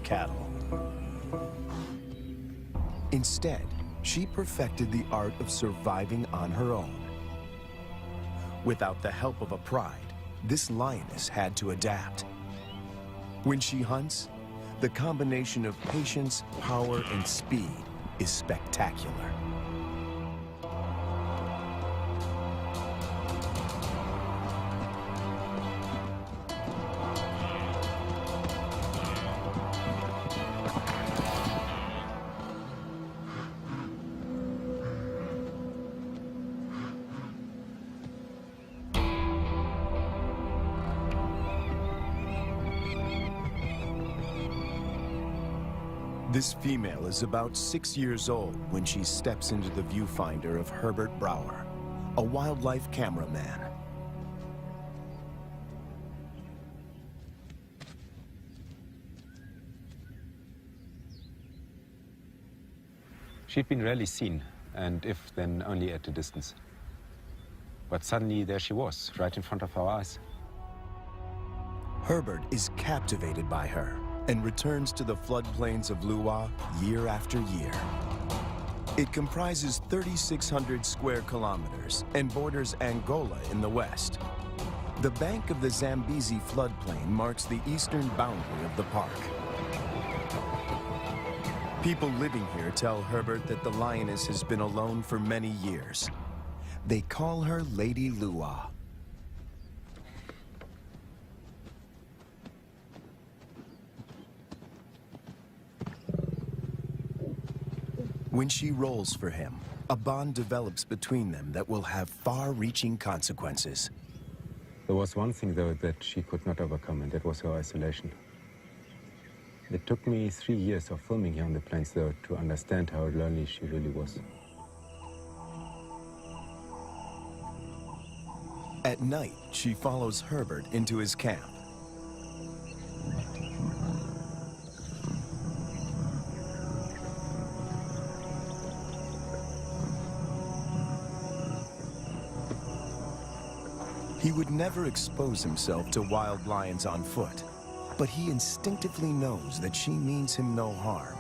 cattle. Instead, she perfected the art of surviving on her own. Without the help of a pride, this lioness had to adapt. When she hunts, the combination of patience, power, and speed is spectacular. This female is about 6 years old when she steps into the viewfinder of Herbert Brouwer, a wildlife cameraman. She'd been rarely seen, and if then only at a distance. But suddenly there she was, right in front of our eyes. Herbert is captivated by her and returns to the floodplains of Luwa year after year. It comprises 3,600 square kilometers and borders Angola in the west. The bank of the Zambezi floodplain marks the eastern boundary of the park. People living here tell Herbert that the lioness has been alone for many years. They call her Lady Luwa. When she rolls for him, a bond develops between them that will have far-reaching consequences. There was one thing, though, that she could not overcome, and that was her isolation. It took me 3 years of filming here on the plains, though, to understand how lonely she really was. At night, she follows Herbert into his camp. He would never expose himself to wild lions on foot, but he instinctively knows that she means him no harm.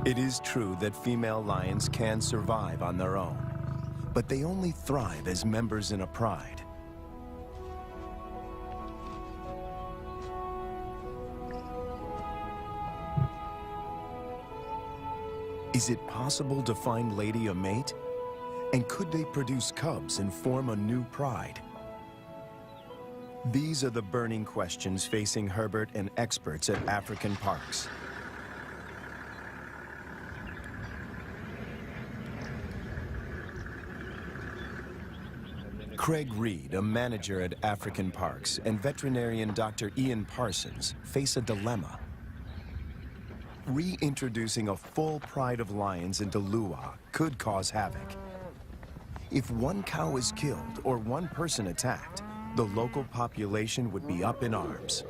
It is true that female lions can survive on their own, but they only thrive as members in a pride. Is it possible to find Lady a mate? And could they produce cubs and form a new pride? These are the burning questions facing Herbert and experts at African parks. Craig Reed, a manager at African Parks, and veterinarian Dr. Ian Parsons face a dilemma. Reintroducing a full pride of lions into Luwa could cause havoc. If one cow is killed or one person attacked, the local population would be up in arms.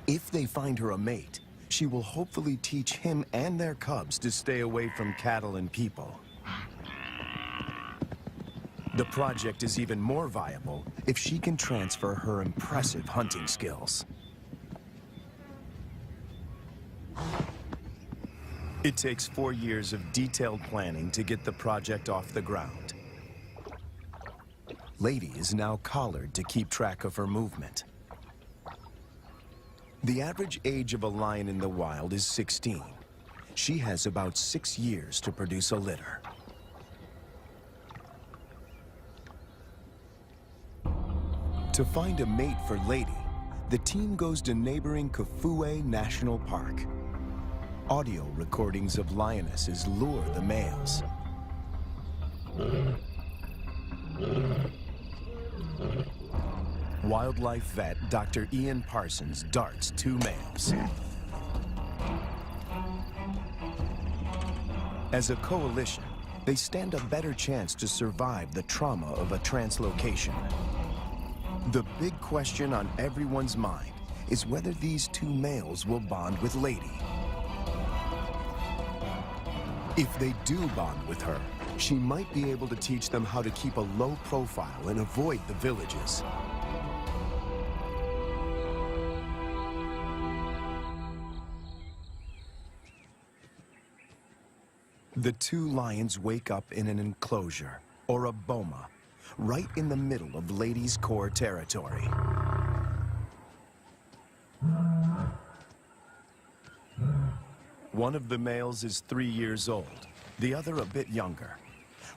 If they find her a mate, she will hopefully teach him and their cubs to stay away from cattle and people. The project is even more viable if she can transfer her impressive hunting skills. It takes 4 years of detailed planning to get the project off the ground. Lady is now collared to keep track of her movement. The average age of a lion in the wild is 16. She has about 6 years to produce a litter. To find a mate for Lady, the team goes to neighboring Kafue National Park. Audio recordings of lionesses lure the males. Wildlife vet Dr. Ian Parsons darts 2 males. As a coalition, they stand a better chance to survive the trauma of a translocation. The big question on everyone's mind is whether these two males will bond with Lady. If they do bond with her, she might be able to teach them how to keep a low profile and avoid the villages. The two lions wake up in an enclosure, or a boma, right in the middle of Lady's core territory. One of the males is 3 years old, the other a bit younger.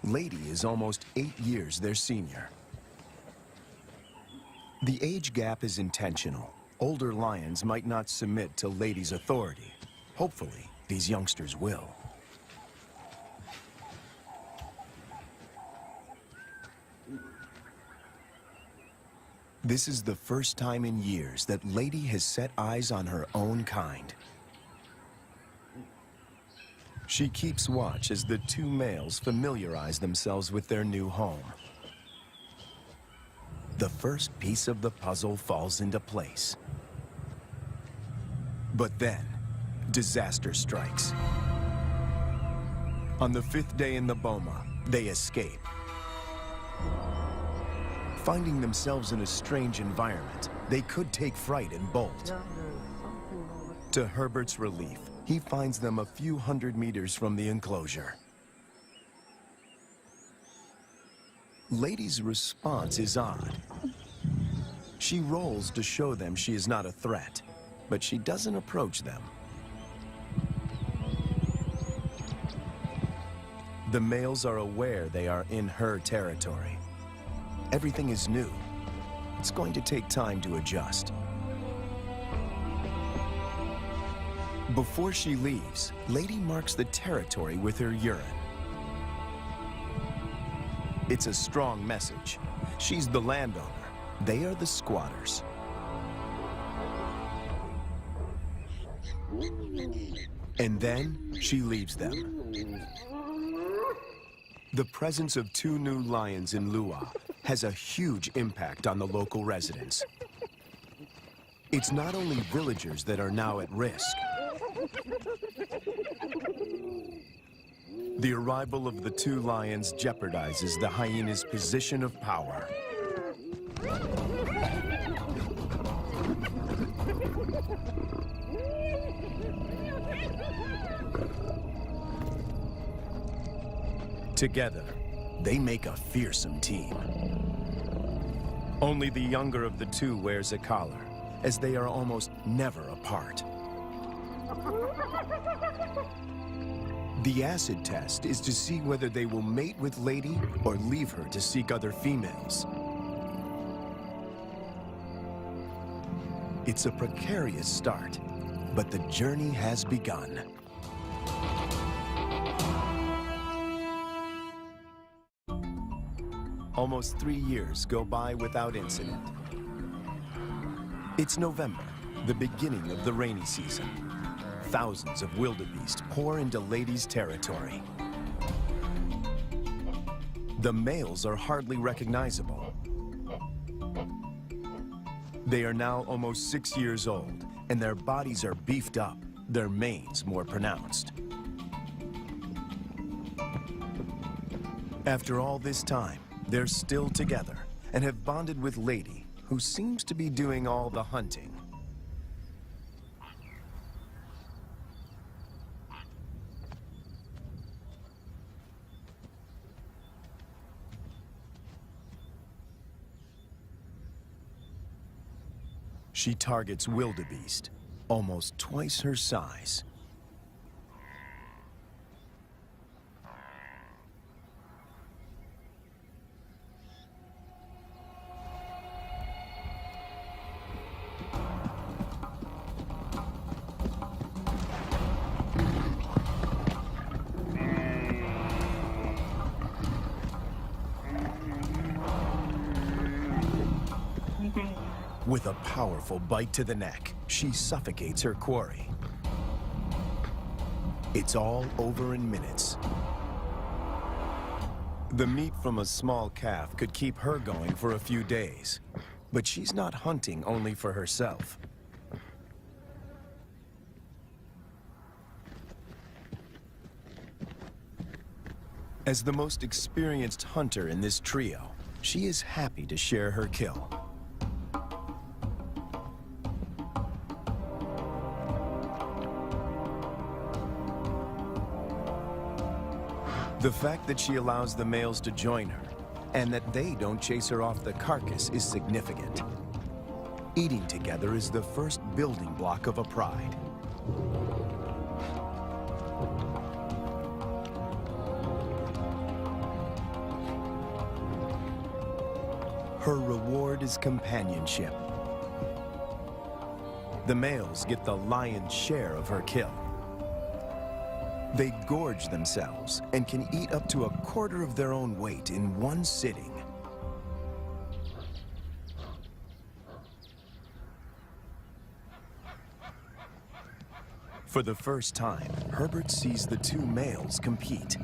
Lady is almost 8 years their senior. The age gap is intentional. Older lions might not submit to Lady's authority. Hopefully, these youngsters will. This is the first time in years that Lady has set eyes on her own kind. She keeps watch as the two males familiarize themselves with their new home. The first piece of the puzzle falls into place. But then, disaster strikes. On the 5th day in the boma, they escape. Finding themselves in a strange environment, they could take fright and bolt. To Herbert's relief, he finds them a few hundred meters from the enclosure. Lady's response is odd. She rolls to show them she is not a threat, but she doesn't approach them. The males are aware they are in her territory. Everything is new. It's going to take time to adjust. Before she leaves, Lady marks the territory with her urine. It's a strong message. She's the landowner. They are the squatters. And then she leaves them. The presence of two new lions in Lua has a huge impact on the local residents. It's not only villagers that are now at risk. The arrival of the two lions jeopardizes the hyena's position of power. Together, they make a fearsome team. Only the younger of the two wears a collar, as they are almost never apart. The acid test is to see whether they will mate with Lady or leave her to seek other females. It's a precarious start, but the journey has begun. Almost 3 years go by without incident. It's November, the beginning of the rainy season. Thousands of wildebeest pour into Lady's territory. The males are hardly recognizable. They are now almost 6 years old, and their bodies are beefed up, their manes more pronounced. After all this time, they're still together and have bonded with Lady, who seems to be doing all the hunting. She targets wildebeest, almost twice her size. With a powerful bite to the neck, she suffocates her quarry. It's all over in minutes. The meat from a small calf could keep her going for a few days, but she's not hunting only for herself. As the most experienced hunter in this trio, she is happy to share her kill. The fact that she allows the males to join her, and that they don't chase her off the carcass, is significant. Eating together is the first building block of a pride. Her reward is companionship. The males get the lion's share of her kill. They gorge themselves and can eat up to a quarter of their own weight in one sitting. For the first time, Herbert sees the two males compete.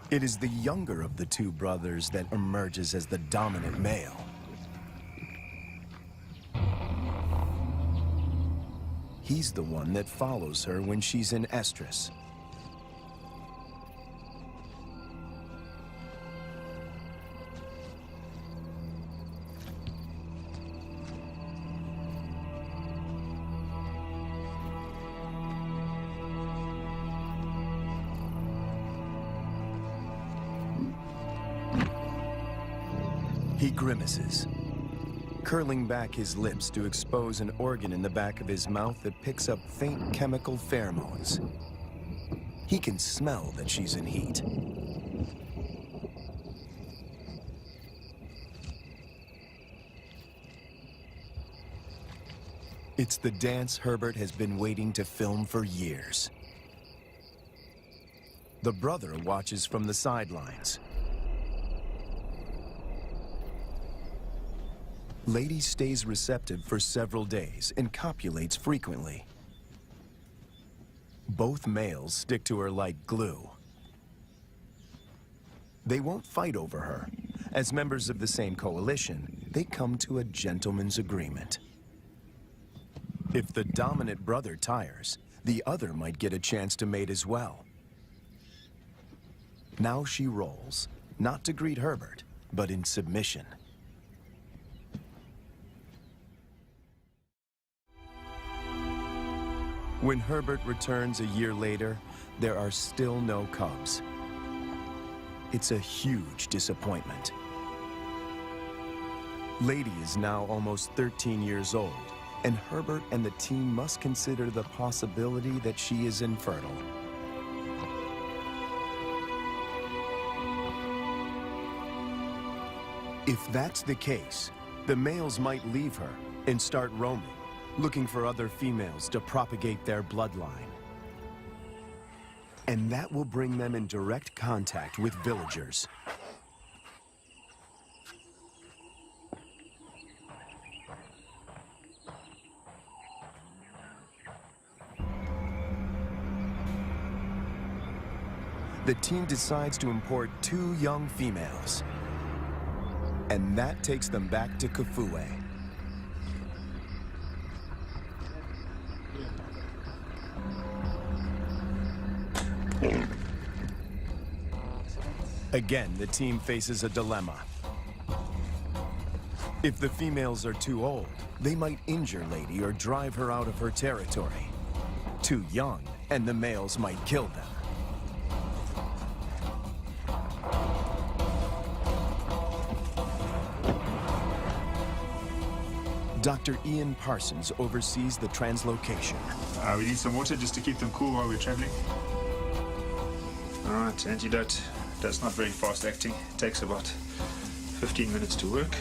It is the younger of the two brothers that emerges as the dominant male. He's the one that follows her when she's in estrus. He grimaces, curling back his lips to expose an organ in the back of his mouth that picks up faint chemical pheromones. He can smell that she's in heat. It's the dance Herbert has been waiting to film for years. The brother watches from the sidelines. Lady stays receptive for several days and copulates frequently. Both males stick to her like glue. They won't fight over her. As members of the same coalition, they come to a gentleman's agreement. If the dominant brother tires, the other might get a chance to mate as well. Now she rolls, not to greet Herbert, but in submission. When Herbert returns a year later, there are still no cubs. It's a huge disappointment. Lady is now almost 13 years old, and Herbert and the team must consider the possibility that she is infertile. If that's the case, the males might leave her and start roaming, looking for other females to propagate their bloodline. And that will bring them in direct contact with villagers. The team decides to import 2 young females. And that takes them back to Kafue. Again, the team faces a dilemma. If the females are too old, they might injure Lady or drive her out of her territory. Too young, and the males might kill them. Dr. Ian Parsons oversees the translocation. We need some water just to keep them cool while we're traveling. All right, antidote. That's not very fast acting. It takes about 15 minutes to work.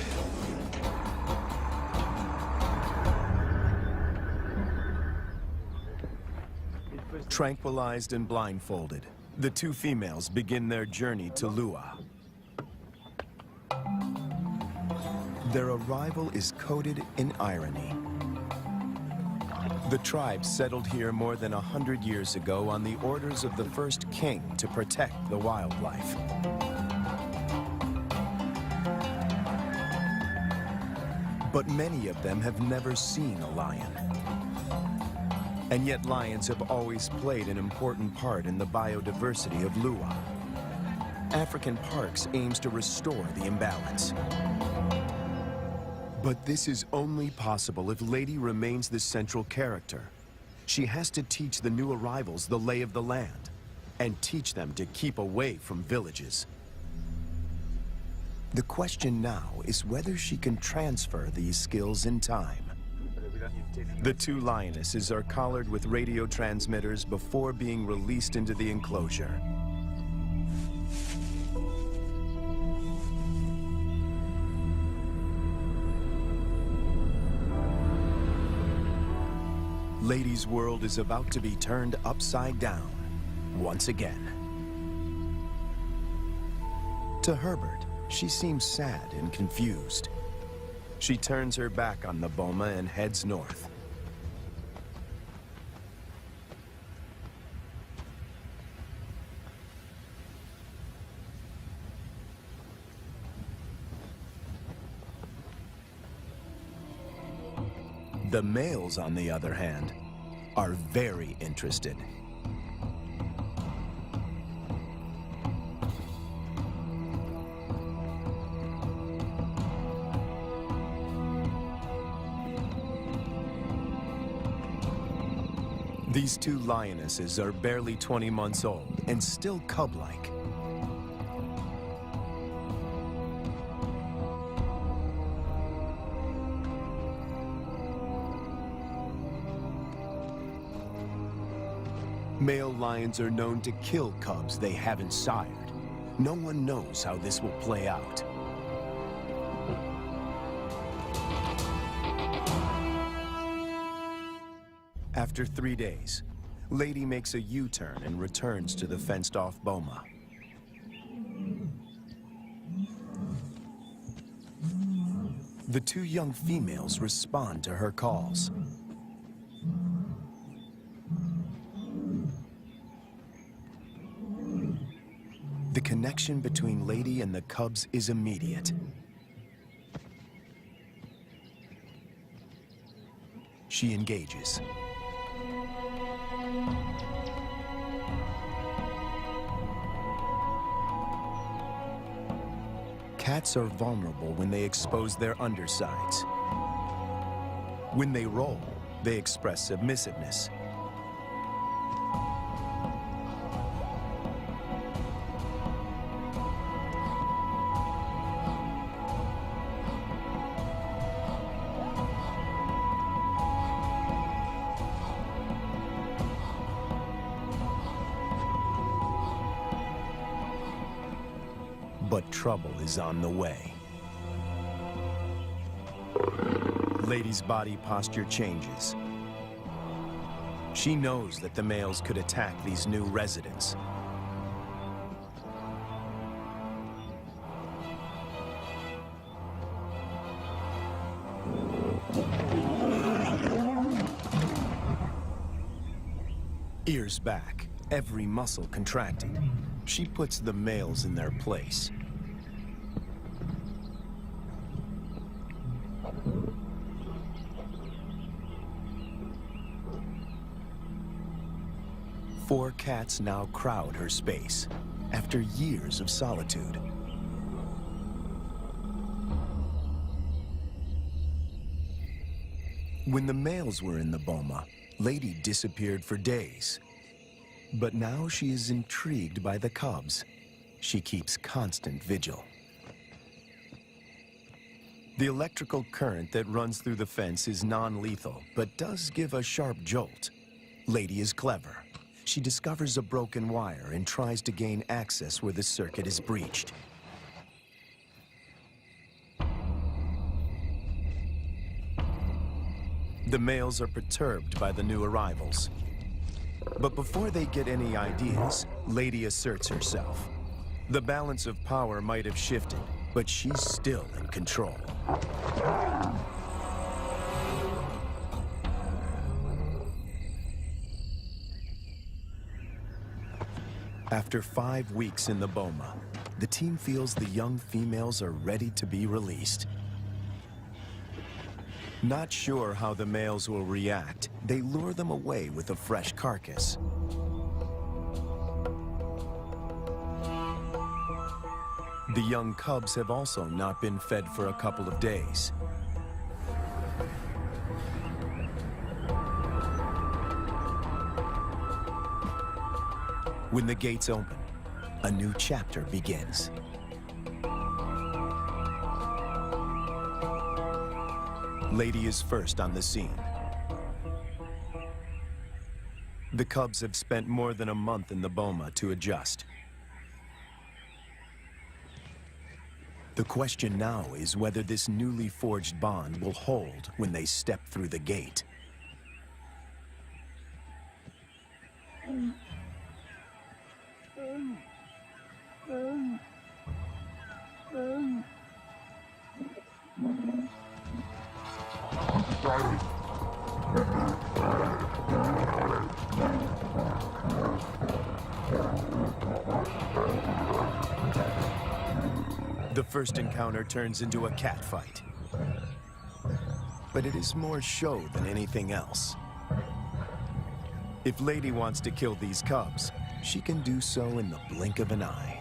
Tranquilized and blindfolded, the 2 females begin their journey to Lua. Their arrival is coated in irony. The tribe settled here more than 100 years ago on the orders of the first king to protect the wildlife. But many of them have never seen a lion. And yet lions have always played an important part in the biodiversity of Lua. African Parks aims to restore the imbalance. But this is only possible if Lady remains the central character. She has to teach the new arrivals the lay of the land and teach them to keep away from villages. The question now is whether she can transfer these skills in time. The two lionesses are collared with radio transmitters before being released into the enclosure. Lady's world is about to be turned upside down once again. To Herbert, she seems sad and confused. She turns her back on the boma and heads north. The males, on the other hand, are very interested. These two lionesses are barely 20 months old and still cub-like. Male lions are known to kill cubs they haven't sired. No one knows how this will play out. After 3 days, Lady makes a U-turn and returns to the fenced-off boma. The two young females respond to her calls. The connection between Lady and the cubs is immediate. She engages. Cats are vulnerable when they expose their undersides. When they roll, they express submissiveness. But trouble is on the way. Lady's body posture changes. She knows that the males could attack these new residents. Ears back, every muscle contracted. She puts the males in their place. Four cats now crowd her space, after years of solitude. When the males were in the boma, Lady disappeared for days. But now she is intrigued by the cubs. She keeps constant vigil. The electrical current that runs through the fence is non-lethal, but does give a sharp jolt. Lady is clever. She discovers a broken wire and tries to gain access where the circuit is breached. The males are perturbed by the new arrivals. But before they get any ideas, Lady asserts herself. The balance of power might have shifted, but she's still in control. After 5 weeks in the boma, the team feels the young females are ready to be released. Not sure how the males will react, they lure them away with a fresh carcass. The young cubs have also not been fed for a couple of days. When the gates open, a new chapter begins. Lady is first on the scene. The cubs have spent more than a month in the boma to adjust. The question now is whether this newly forged bond will hold when they step through the gate. The first encounter turns into a catfight. But it is more show than anything else. If Lady wants to kill these cubs, she can do so in the blink of an eye.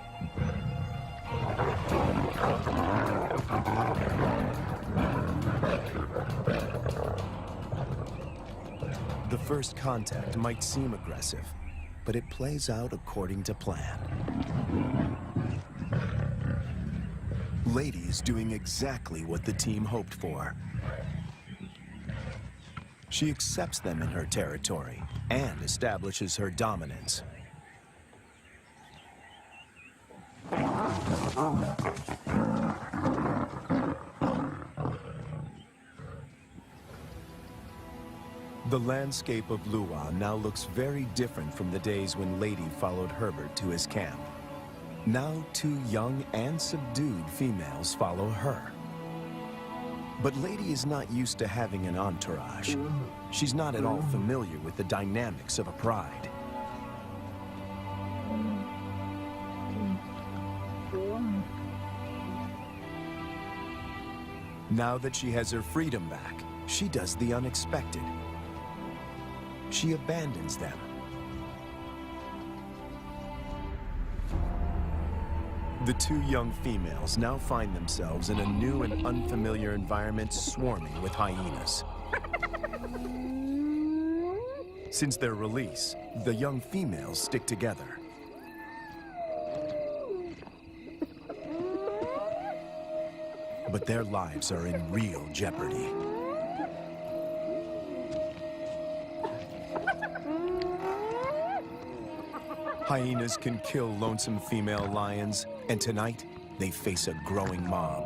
The first contact might seem aggressive, but it plays out according to plan. Lady is doing exactly what the team hoped for. She accepts them in her territory and establishes her dominance. The landscape of Lua now looks very different from the days when Lady followed Herbert to his camp. Now 2 young and subdued females follow her. But Lady is not used to having an entourage. She's not at all familiar with the dynamics of a pride. Now that she has her freedom back, she does the unexpected. She abandons them. The 2 young females now find themselves in a new and unfamiliar environment swarming with hyenas. Since their release, the young females stick together. But their lives are in real jeopardy. Hyenas can kill lonesome female lions, and tonight, they face a growing mob.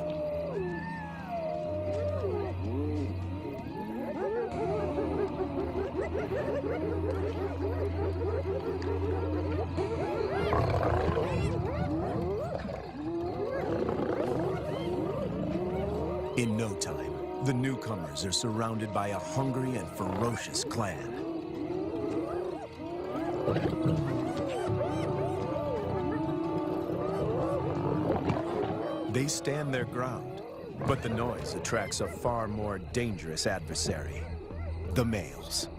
In no time, the newcomers are surrounded by a hungry and ferocious clan. They stand their ground, but the noise attracts a far more dangerous adversary, the males.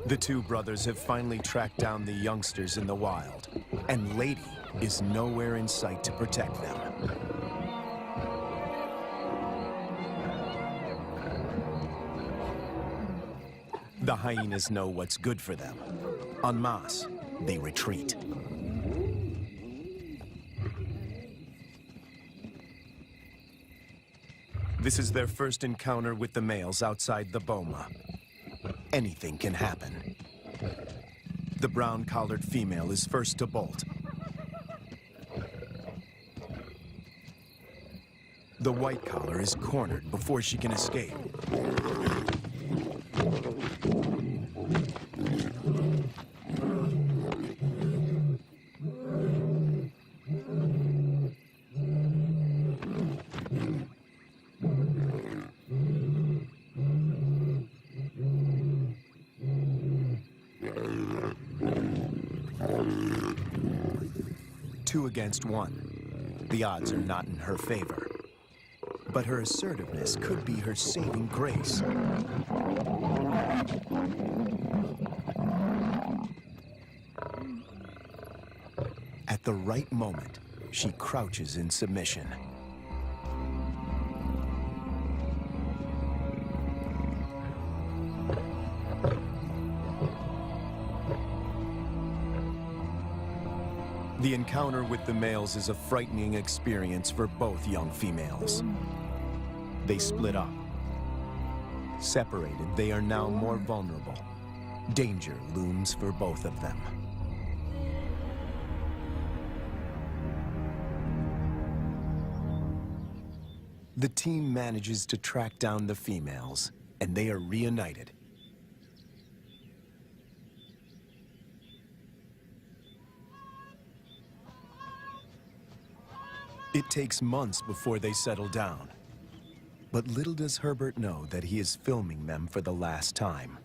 The 2 brothers have finally tracked down the youngsters in the wild, and Lady is nowhere in sight to protect them. The hyenas know what's good for them. En masse, they retreat. This is their first encounter with the males outside the boma. Anything can happen. The brown-collared female is first to bolt. The white collar is cornered before she can escape. 2 against 1. The odds are not in her favor. But her assertiveness could be her saving grace. At the right moment, she crouches in submission. The encounter with the males is a frightening experience for both young females. They split up. Separated, they are now more vulnerable. Danger looms for both of them. The team manages to track down the females, and they are reunited. It takes months before they settle down. But little does Herbert know that he is filming them for the last time.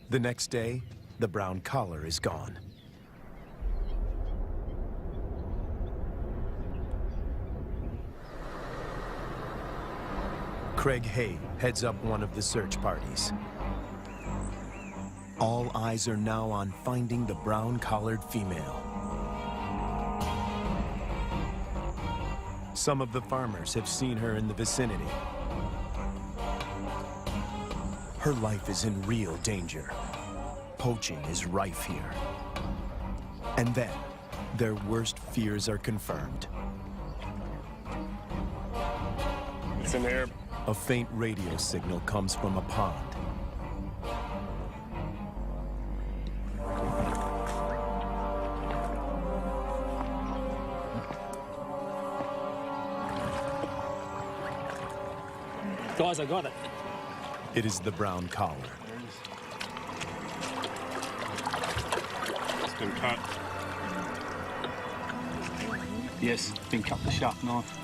The next day, the brown collar is gone. Craig Hay heads up one of the search parties. All eyes are now on finding the brown-collared female. Some of the farmers have seen her in the vicinity. Her life is in real danger. Poaching is rife here. And then, their worst fears are confirmed. It's in there. A faint radio signal comes from a pond. Guys, I got it. It is the brown collar. It's been cut. Yes, been cut with a sharp knife.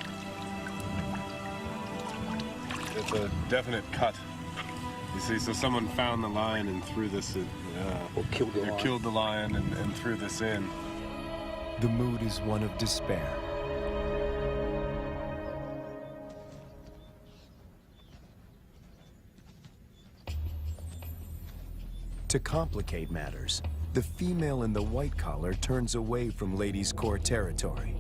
It's a definite cut. You see, so someone found the lion and threw this in. Or killed the lion. Killed the lion and threw this in. The mood is one of despair. To complicate matters, the female in the white collar turns away from Ladies' Corps territory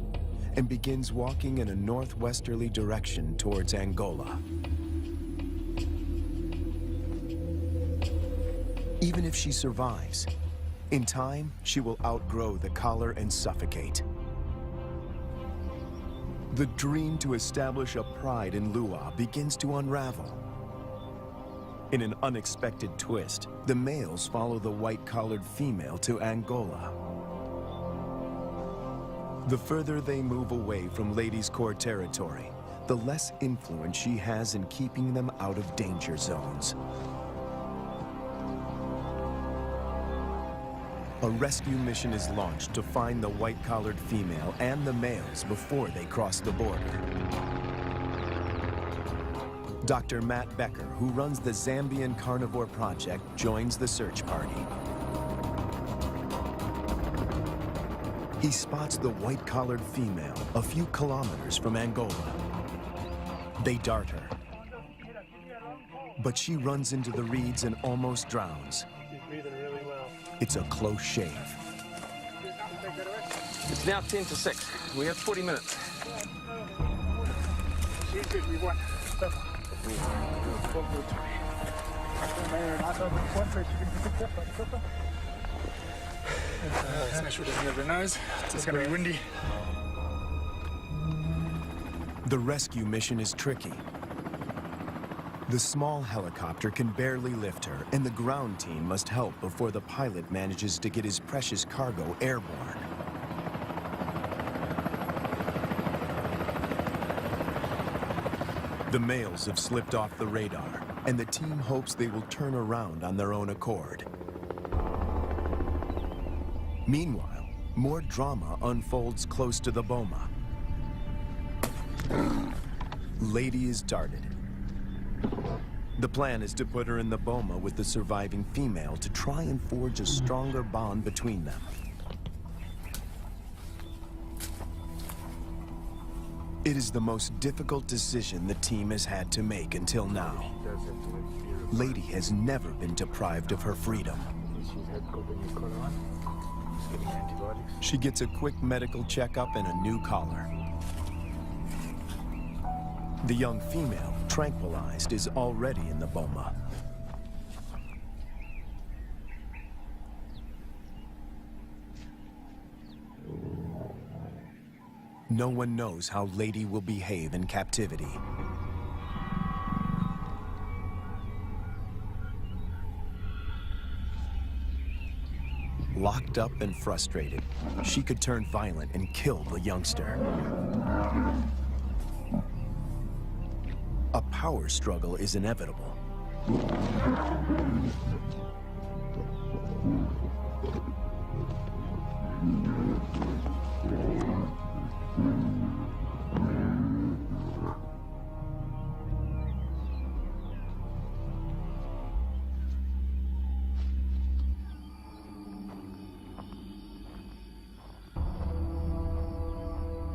and begins walking in a northwesterly direction towards Angola. Even if she survives, in time, she will outgrow the collar and suffocate. The dream to establish a pride in Lua begins to unravel. In an unexpected twist, the males follow the white-collared female to Angola. The further they move away from Ladies' Corps territory, the less influence she has in keeping them out of danger zones. A rescue mission is launched to find the white-collared female and the males before they cross the border. Dr. Matt Becker, who runs the Zambian Carnivore Project, joins the search party. He spots the white-collared female a few kilometers from Angola. They dart her. But she runs into the reeds and almost drowns. She's breathing really well. It's a close shave. It's now 10 to 6. We have 40 minutes. Let's make sure it doesn't get her nose. It's going to be windy. The rescue mission is tricky. The small helicopter can barely lift her, and the ground team must help before the pilot manages to get his precious cargo airborne. The males have slipped off the radar, and the team hopes they will turn around on their own accord. Meanwhile, more drama unfolds close to the boma. Lady is darted. The plan is to put her in the boma with the surviving female to try and forge a stronger bond between them. It is the most difficult decision the team has had to make until now. Lady has never been deprived of her freedom. She gets a quick medical checkup and a new collar. The young female, tranquilized, is already in the boma. No one knows how Lady will behave in captivity. Locked up and frustrated, she could turn violent and kill the youngster. A power struggle is inevitable.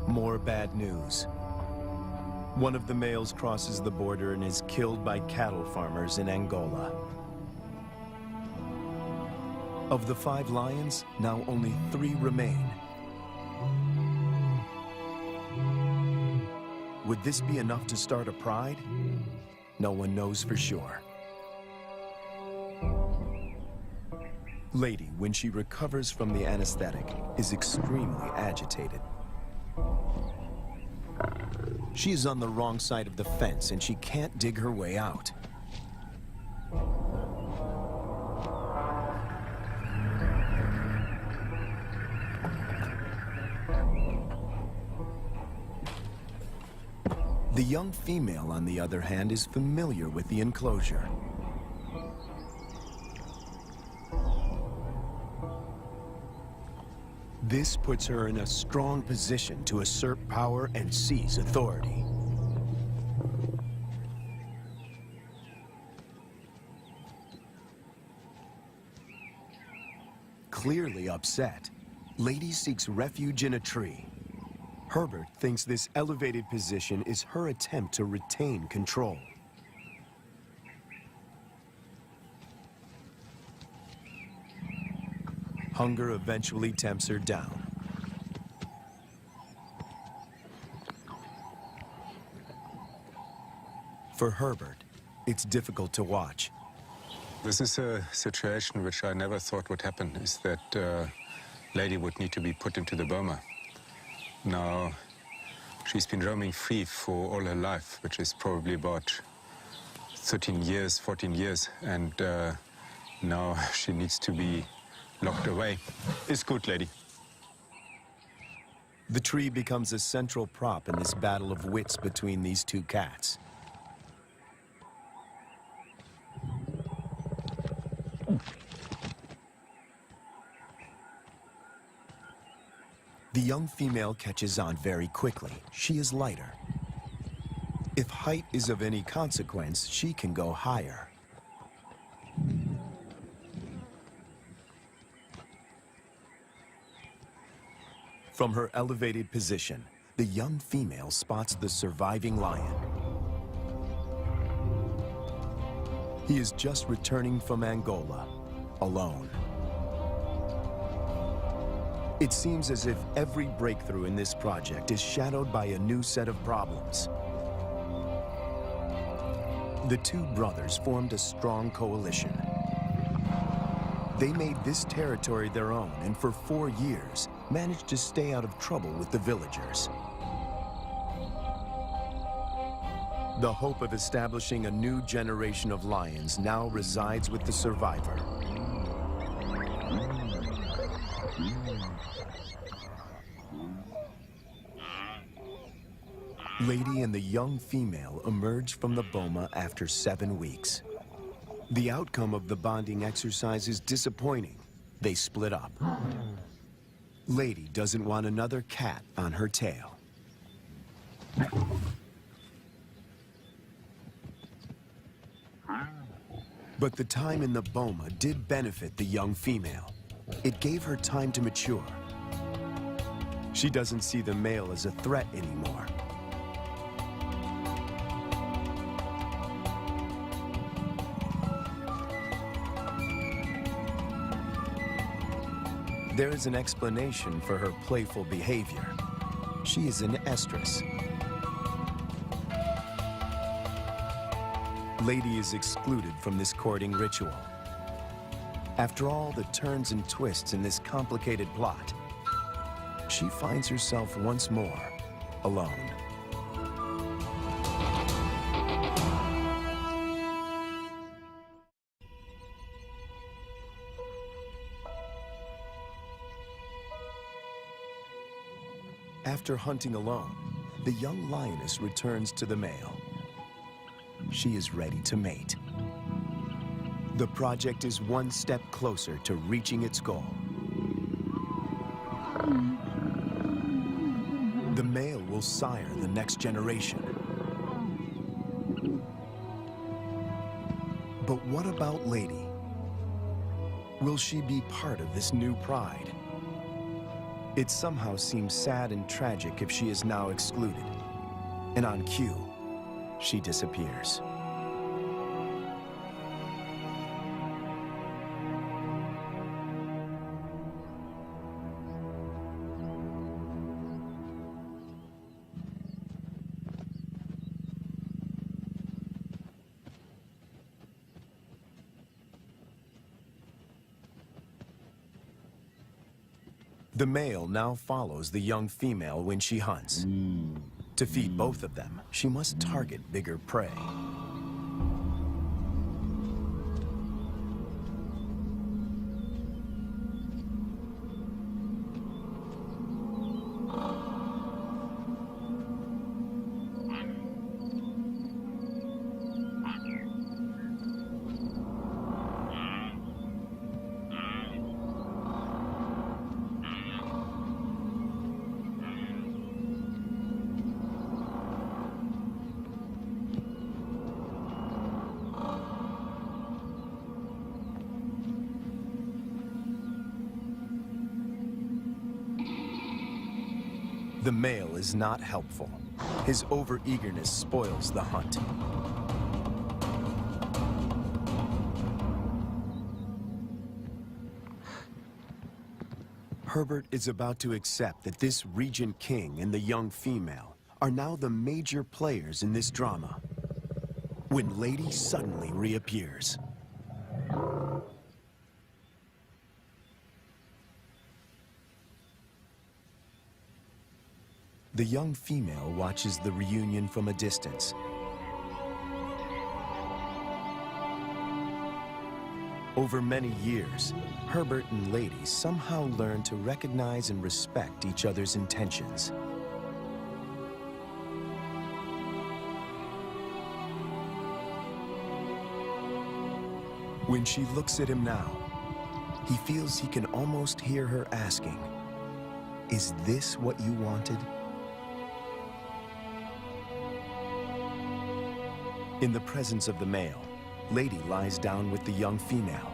More bad news. One of the males crosses the border and is killed by cattle farmers in Angola. Of the 5 lions, now only 3 remain. Would this be enough to start a pride? No one knows for sure. Lady, when she recovers from the anesthetic, is extremely agitated. She is on the wrong side of the fence and she can't dig her way out. The young female, on the other hand, is familiar with the enclosure. This puts her in a strong position to assert power and seize authority. Clearly upset, Lady seeks refuge in a tree. Herbert thinks this elevated position is her attempt to retain control. Hunger eventually tempts her down. For Herbert, it's difficult to watch. This is a situation which I never thought would happen, is that Lady would need to be put into the boma. Now, she's been roaming free for all her life, which is probably about 13 years, 14 years, and now she needs to be locked away. It's good, Lady. The tree becomes a central prop in this battle of wits between these 2 cats. The young female catches on very quickly. She is lighter. If height is of any consequence, she can go higher. From her elevated position, the young female spots the surviving lion. He is just returning from Angola, alone. It seems as if every breakthrough in this project is shadowed by a new set of problems. The 2 brothers formed a strong coalition. They made this territory their own and for 4 years managed to stay out of trouble with the villagers. The hope of establishing a new generation of lions now resides with the survivor. Lady and the young female emerge from the boma after 7 weeks. The outcome of the bonding exercise is disappointing. They split up. Lady doesn't want another cat on her tail. But the time in the boma did benefit the young female. It gave her time to mature. She doesn't see the male as a threat anymore. There is an explanation for her playful behavior. She is an estrus. Lady is excluded from this courting ritual. After all the turns and twists in this complicated plot, she finds herself once more alone. After hunting alone, the young lioness returns to the male. She is ready to mate. The project is one step closer to reaching its goal. The male will sire the next generation. But what about Lady? Will she be part of this new pride? It somehow seems sad and tragic if she is now excluded. And on cue, she disappears. The male now follows the young female when she hunts. To feed both of them, she must target bigger prey. The male is not helpful. His overeagerness spoils the hunt. Herbert is about to accept that this Regent King and the young female are now the major players in this drama, when Lady suddenly reappears. The young female watches the reunion from a distance. Over many years, Herbert and Lady somehow learn to recognize and respect each other's intentions. When she looks at him now, he feels he can almost hear her asking, "Is this what you wanted?" In the presence of the male, Lady lies down with the young female.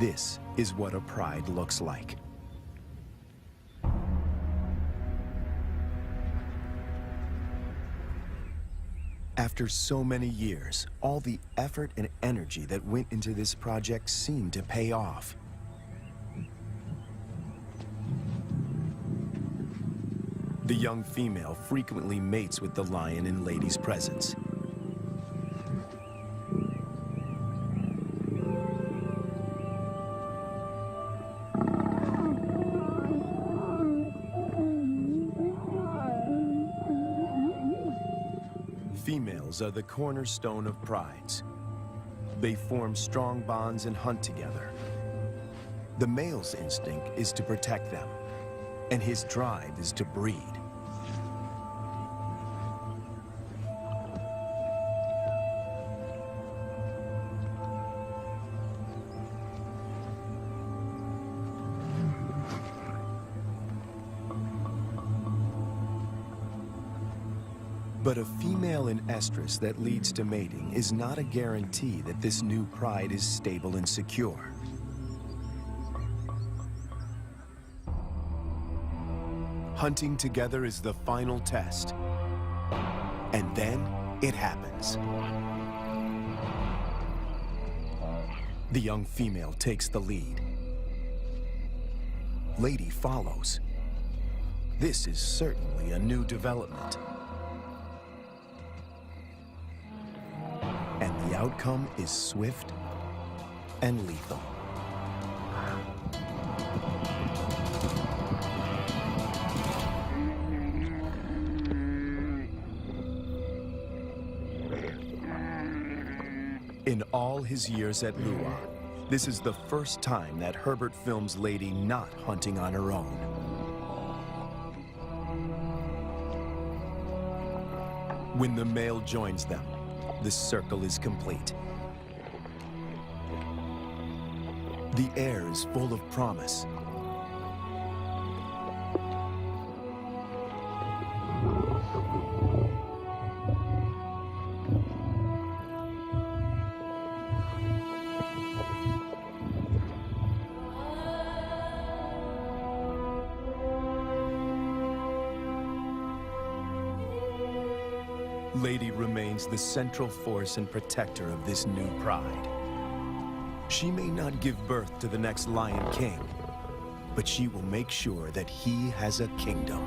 This is what a pride looks like. After so many years, all the effort and energy that went into this project seemed to pay off. The young female frequently mates with the lion in Lady's presence. Females are the cornerstone of prides. They form strong bonds and hunt together. The male's instinct is to protect them, and his drive is to breed. But a female in estrus that leads to mating is not a guarantee that this new pride is stable and secure. Hunting together is the final test. And then it happens. The young female takes the lead. Lady follows. This is certainly a new development. And the outcome is swift and lethal. In all his years at Lua, this is the first time that Herbert films Lady not hunting on her own. When the male joins them, the circle is complete. The air is full of promise. Lady remains the central force and protector of this new pride. She may not give birth to the next Lion King, but she will make sure that he has a kingdom.